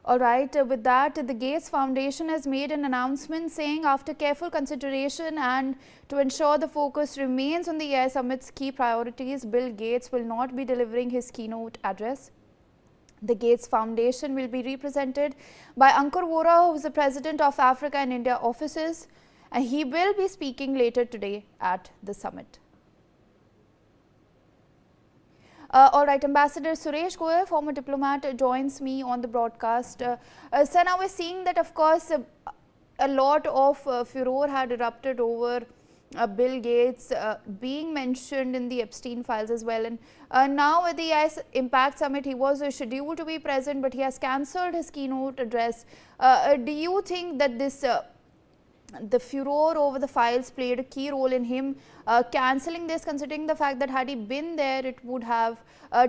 All right, with that, the Gates Foundation has made an announcement saying after careful consideration and to ensure the focus remains on the AI Summit's key priorities, Bill Gates will not be delivering his keynote address. The Gates Foundation will be represented by Ankur Wara, who is the president of Africa and India offices, and he will be speaking later today at the summit. All right, Ambassador Suresh Goyal, former diplomat, joins me on the broadcast. Sir, now we're seeing that, of course, a lot of furor had erupted over Bill Gates being mentioned in the Epstein files as well. And now at the AI Impact Summit, he was scheduled to be present, but he has cancelled his keynote address. Do you think that this the furor over the files played a key role in him cancelling this, considering the fact that had he been there, it would have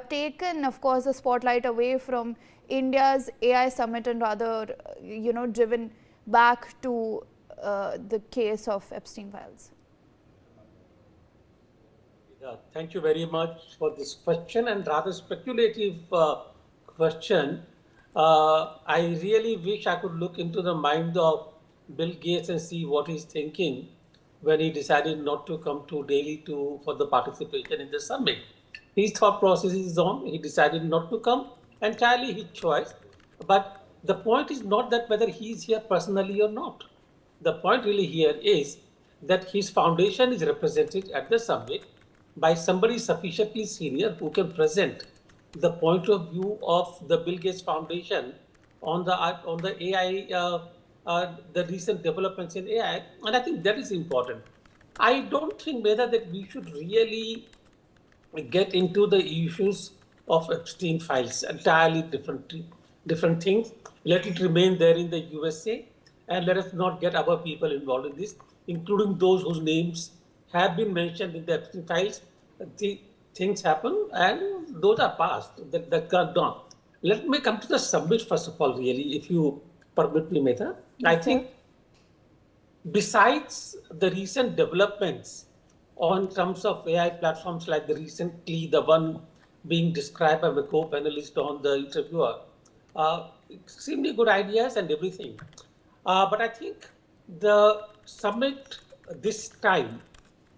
taken, of course, the spotlight away from India's AI summit and rather, driven back to the case of Epstein files? Yeah, thank you very much for this question and rather speculative question. I really wish I could look into the mind of Bill Gates and see what he's thinking when he decided not to come to Delhi for the participation in the summit. His thought process is on. He decided not to come, entirely his choice. But the point is not that whether he is here personally or not. The point really here is that his foundation is represented at the summit by somebody sufficiently senior who can present the point of view of the Bill Gates Foundation on the AI. The recent developments in AI, and I think that is important. I don't think whether that we should really get into the issues of Epstein files, entirely different things. Let it remain there in the USA, and let us not get our people involved in this, including those whose names have been mentioned in the Epstein files. The things happen, and those are past. That got done. Let me come to the summit first of all, really, if you permit me, Mehta. I think besides the recent developments on terms of AI platforms like the one being described by the co-panelist on the interviewer, extremely good ideas and everything. But I think the summit this time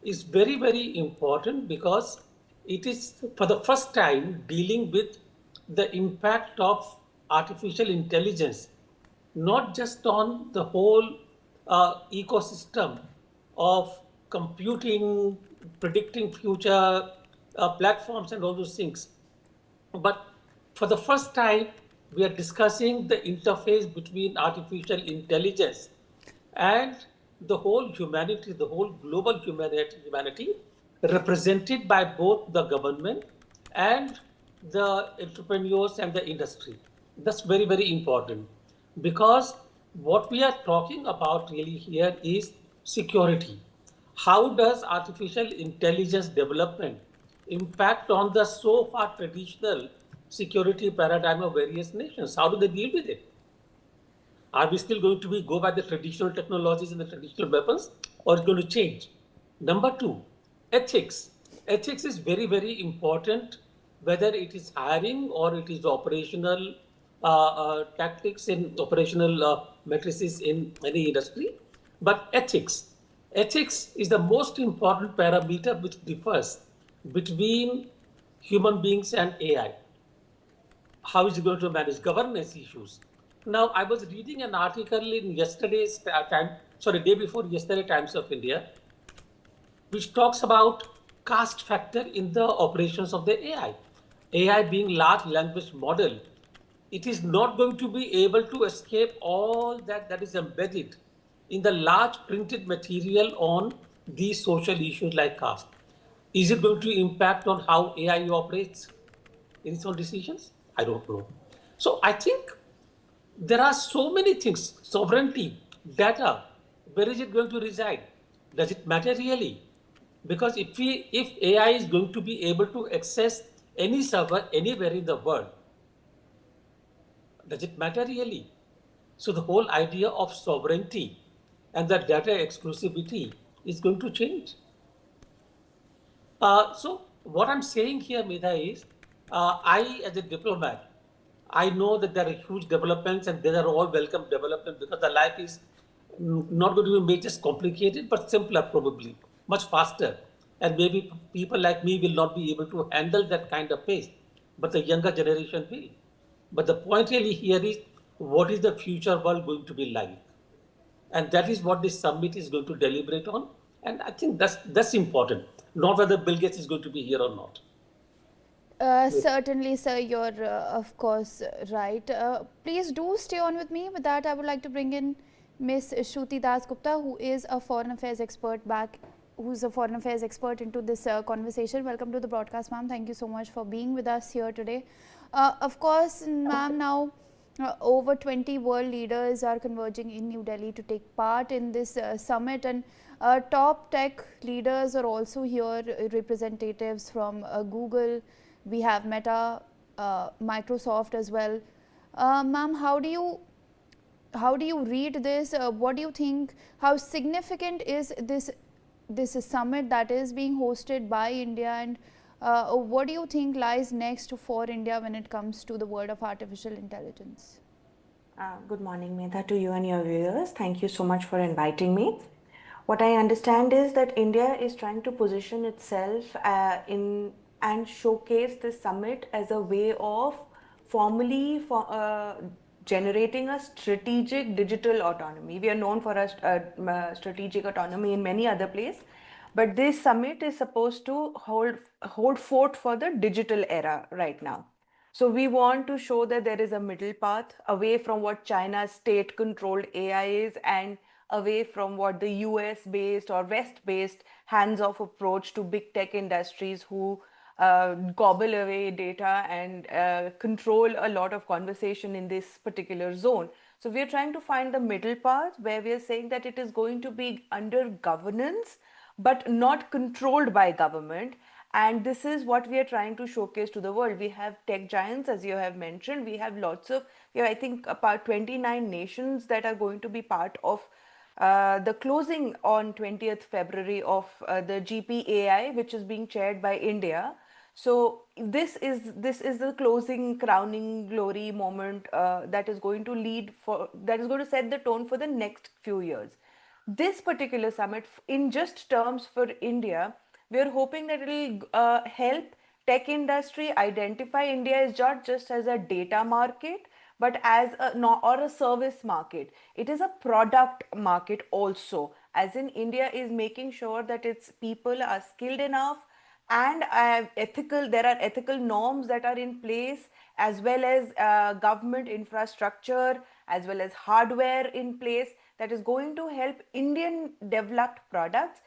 is very, very important because it is for the first time dealing with the impact of artificial intelligence, not just on the whole ecosystem of computing, predicting future platforms and all those things. But for the first time, we are discussing the interface between artificial intelligence and the whole humanity, the whole global humanity represented by both the government and the entrepreneurs and the industry. That's very, very important. Because what we are talking about really here is security. How does artificial intelligence development impact on the so far traditional security paradigm of various nations? How do they deal with it? Are we still going to go by the traditional technologies and the traditional weapons, or is it going to change? Number two, ethics. Ethics is very, very important, whether it is hiring or it is operational tactics in operational matrices in any industry. But ethics is the most important parameter which differs between human beings and AI. How is it going to manage governance issues? Now, I was reading an article in day before yesterday Times of India, which talks about caste factor in the operations of the AI. AI being large language model, it is not going to be able to escape all that is embedded in the large printed material on these social issues like caste. Is it going to impact on how AI operates in its own decisions? I don't know. So I think there are so many things, sovereignty, data, where is it going to reside? Does it matter really? Because if AI is going to be able to access any server anywhere in the world, does it matter really? So the whole idea of sovereignty and the data exclusivity is going to change. So what I'm saying here, Medha, is I, as a diplomat, I know that there are huge developments and they are all welcome developments because the life is not going to be made just complicated but simpler probably, much faster. And maybe people like me will not be able to handle that kind of pace, but the younger generation will. But the point really here is what is the future world going to be like? And that is what this summit is going to deliberate on. And I think that's important, not whether Bill Gates is going to be here or not. Certainly, sir, you're of course right. Please do stay on with me. With that, I would like to bring in Miss Shruti Das Gupta, who is a foreign affairs expert who's a foreign affairs expert into this conversation. Welcome to the broadcast, ma'am. Thank you so much for being with us here today. Of course, ma'am, now over 20 world leaders are converging in New Delhi to take part in this summit, and top tech leaders are also here, representatives from Google, we have Meta, Microsoft as well. Ma'am, how do you read this? What do you think? How significant is this summit that is being hosted by India, and what do you think lies next for India when it comes to the world of artificial intelligence? Good morning, Medha, to you and your viewers. Thank you so much for inviting me. What I understand is that India is trying to position itself in and showcase this summit as a way of formally generating a strategic digital autonomy. We are known for our strategic autonomy in many other places, but this summit is supposed to hold fort for the digital era right now. So we want to show that there is a middle path away from what China's state-controlled AI is and away from what the US-based or West-based hands-off approach to big tech industries who gobble away data and control a lot of conversation in this particular zone. So we are trying to find the middle path where we are saying that it is going to be under governance but not controlled by government. And this is what we are trying to showcase to the world. We have tech giants, as you have mentioned. We have I think, about 29 nations that are going to be part of the closing on 20th February of the GPAI, which is being chaired by India. So this is the closing crowning glory moment that is going to set the tone for the next few years. This particular summit, in just terms for India, we are hoping that it will help tech industry identify India as not just as a data market, but as a no, or a service market. It is a product market also, as in India is making sure that its people are skilled enough and there are ethical norms that are in place, as well as government infrastructure, as well as hardware in place that is going to help Indian developed products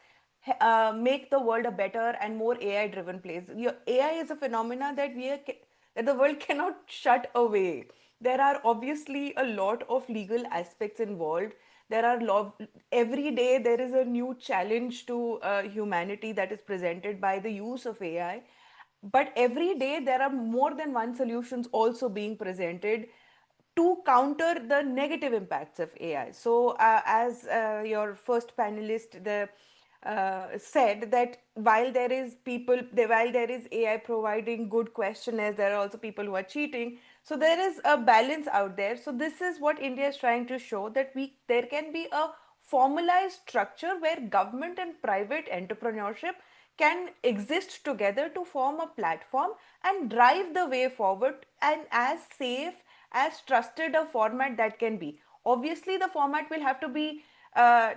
make the world a better and more AI driven place. AI is a phenomena that the world cannot shut away. There are obviously a lot of legal aspects involved. Every day there is a new challenge to humanity that is presented by the use of AI. But every day there are more than one solutions also being presented to counter the negative impacts of AI. So, as your first panelist said, that while there is AI providing good questionnaires, there are also people who are cheating. So there is a balance out there. So this is what India is trying to show, that there can be a formalized structure where government and private entrepreneurship can exist together to form a platform and drive the way forward, and as safe, as trusted a format that can be. Obviously, the format will have to be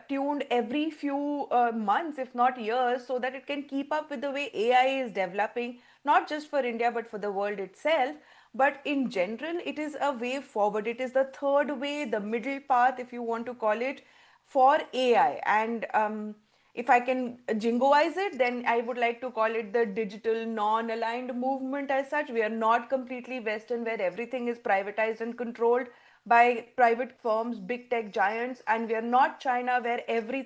tuned every few months, if not years, so that it can keep up with the way AI is developing, not just for India, but for the world itself. But in general, it is a way forward. It is the third way, the middle path, if you want to call it, for AI. And if I can jingoize it, then I would like to call it the digital non-aligned movement as such. We are not completely Western, where everything is privatized and controlled by private firms, big tech giants, and we are not China, where every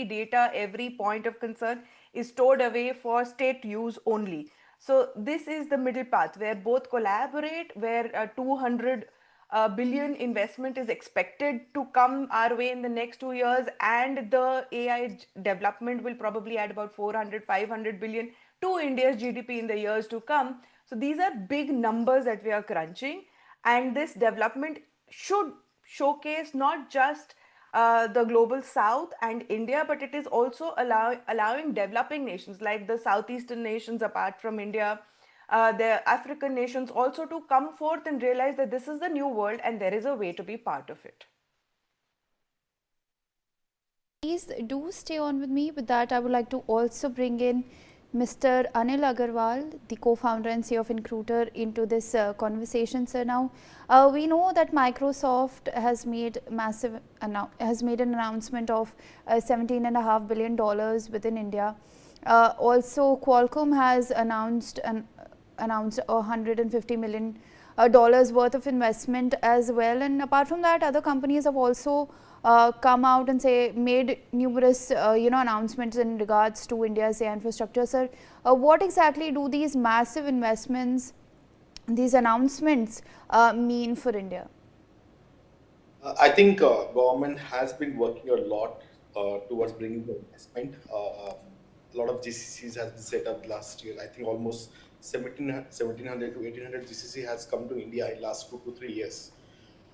data, every point of concern is stored away for state use only. So this is the middle path where both collaborate, where 200 billion investment is expected to come our way in the next 2 years, and the AI development will probably add about 400, 500 billion to India's GDP in the years to come. So these are big numbers that we are crunching. And this development should showcase not just the global south and India, but it is also allowing developing nations like the southeastern nations apart from India, the African nations also to come forth and realize that this is the new world and there is a way to be part of it. Please do stay on with me. With that, I would like to also bring in Mr. Anil Agarwal, the co-founder and CEO of Incruiter, into this conversation. Sir, now we know that Microsoft has made an announcement of $17.5 billion within India. Also, Qualcomm has announced $150 million dollars worth of investment as well. And apart from that, other companies have also come out and made numerous announcements in regards to India's AI infrastructure. Sir, what exactly do these massive investments, these announcements mean for India? I think government has been working a lot towards bringing the investment. A lot of GCCs has been set up last year. I think almost 1700 to 1800 GCC has come to India in last 2 to 3 years.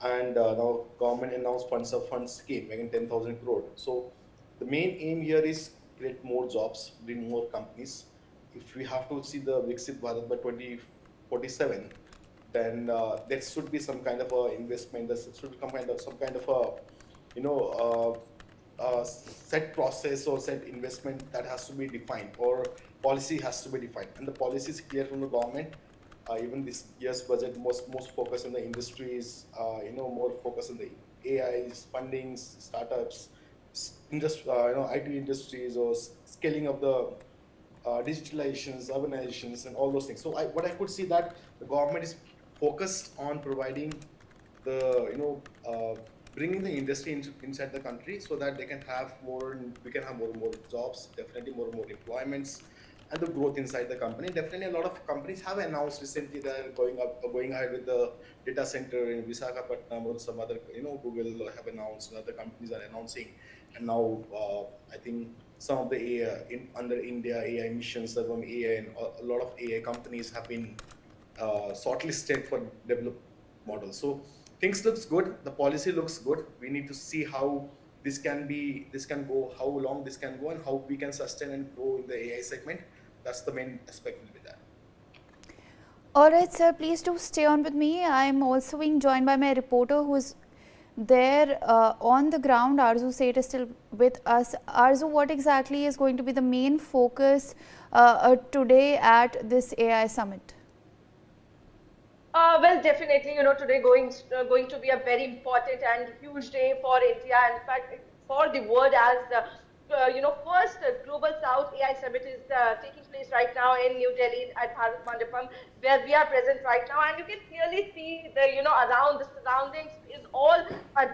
And now government announced funds scheme, making 10,000 crore. So the main aim here is create more jobs, bring more companies. If we have to see the Viksit Bharat by 2047, then there should be some kind of a investment. There should be some kind of a set process or set investment that has to be defined, or policy has to be defined. And the policy is clear from the government. Even this year's budget most focus on the industries, more focus on the AIs, fundings, startups, IT industries, or scaling of the digitalizations, urbanizations, and all those things. So what I could see that the government is focused on providing bringing the industry inside the country so that we can have more and more jobs, definitely more and more employments, and the growth inside the company. Definitely a lot of companies have announced recently that going ahead with the data center in Visakhapatnam, or some other, Google have announced, and other companies are announcing. And now I think some of the AI under India AI missions, from AI, and a lot of AI companies have been shortlisted for developed models. So things looks good. The policy looks good. We need to see how this can go, how long this can go, and how we can sustain and grow in the AI segment. That's the main aspect will be that. All right, sir, please do stay on with me. I'm also being joined by my reporter who is there on the ground. Arzu Seth is still with us. Arzu, what exactly is going to be the main focus today at this AI summit? Well, definitely, today going to be a very important and huge day for India. In fact, for the world, as first Global South AI Summit is taking place right now in New Delhi at Bharat Mandapam, where we are present right now, and you can clearly see the around the surroundings is all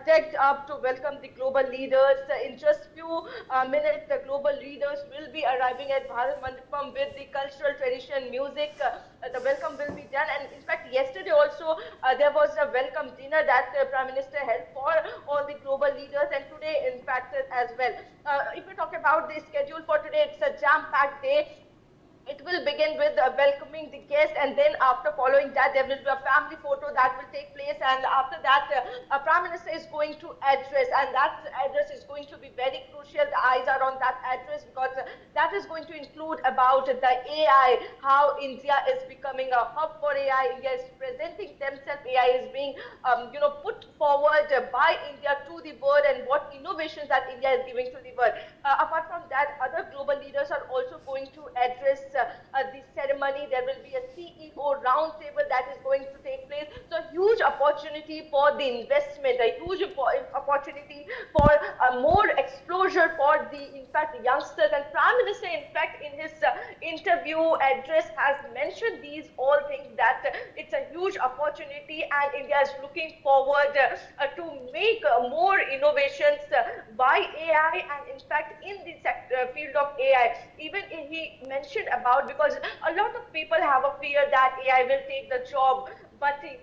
decked up to welcome the global leaders. In just few minutes, the global leaders will be arriving at Bharat Mandapam with the cultural tradition, music. The welcome will be done, and in fact, yesterday also there was a welcome dinner that the Prime Minister held for all the global leaders, and today, in fact, as well. If we talk about the schedule for today, it's a jam-packed day. It will begin with welcoming the guests, and then after following that, there will be a family photo that will take place, and after that, a Prime Minister is going to address, and that address is going to be very crucial. The eyes are on that address because that is going to include about the AI, how India is becoming a hub for AI. India is presenting themselves. AI is being, put forward by India to the world, and what innovations that India is giving to the world. Apart from that, other global leaders are also going to address the ceremony. There will be a CEO roundtable that is going to take place. So huge opportunity for the investment, a huge opportunity for more exposure for the, in fact, youngsters. And Prime Minister, in fact, in his interview address has mentioned these all things, that it's a huge opportunity and India is looking forward to make more innovations by AI, and in fact in the field of AI. Even he mentioned about, because a lot of people have a fear that AI will take the job, but the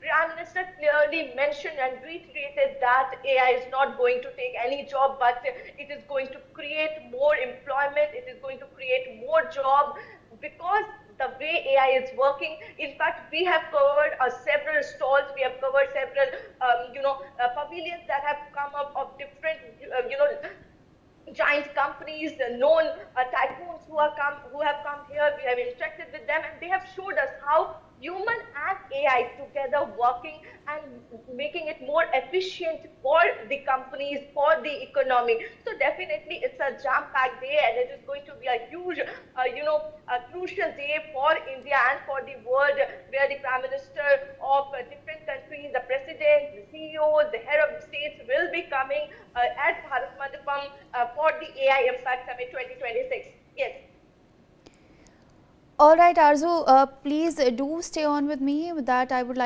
Prime Minister clearly mentioned and reiterated that AI is not going to take any job, but it is going to create more employment, it is going to create more job, because the way AI is working. In fact, we have covered several stalls, we have covered several, pavilions that have come up of different, giant companies, the known tycoons who have come here. We have interacted with them, and they have showed us how human and AI together working and making it more efficient for the companies, for the economy. So definitely, it's a jam-packed day, and it is going to be a huge, a crucial day for India and for the world, where the Prime Minister of different countries, the President, the CEOs, the head of states will be coming at Bharat Mandapam for the AI Impact Summit 2026. Yes. All right, Arzu, please do stay on with me. With that, I would like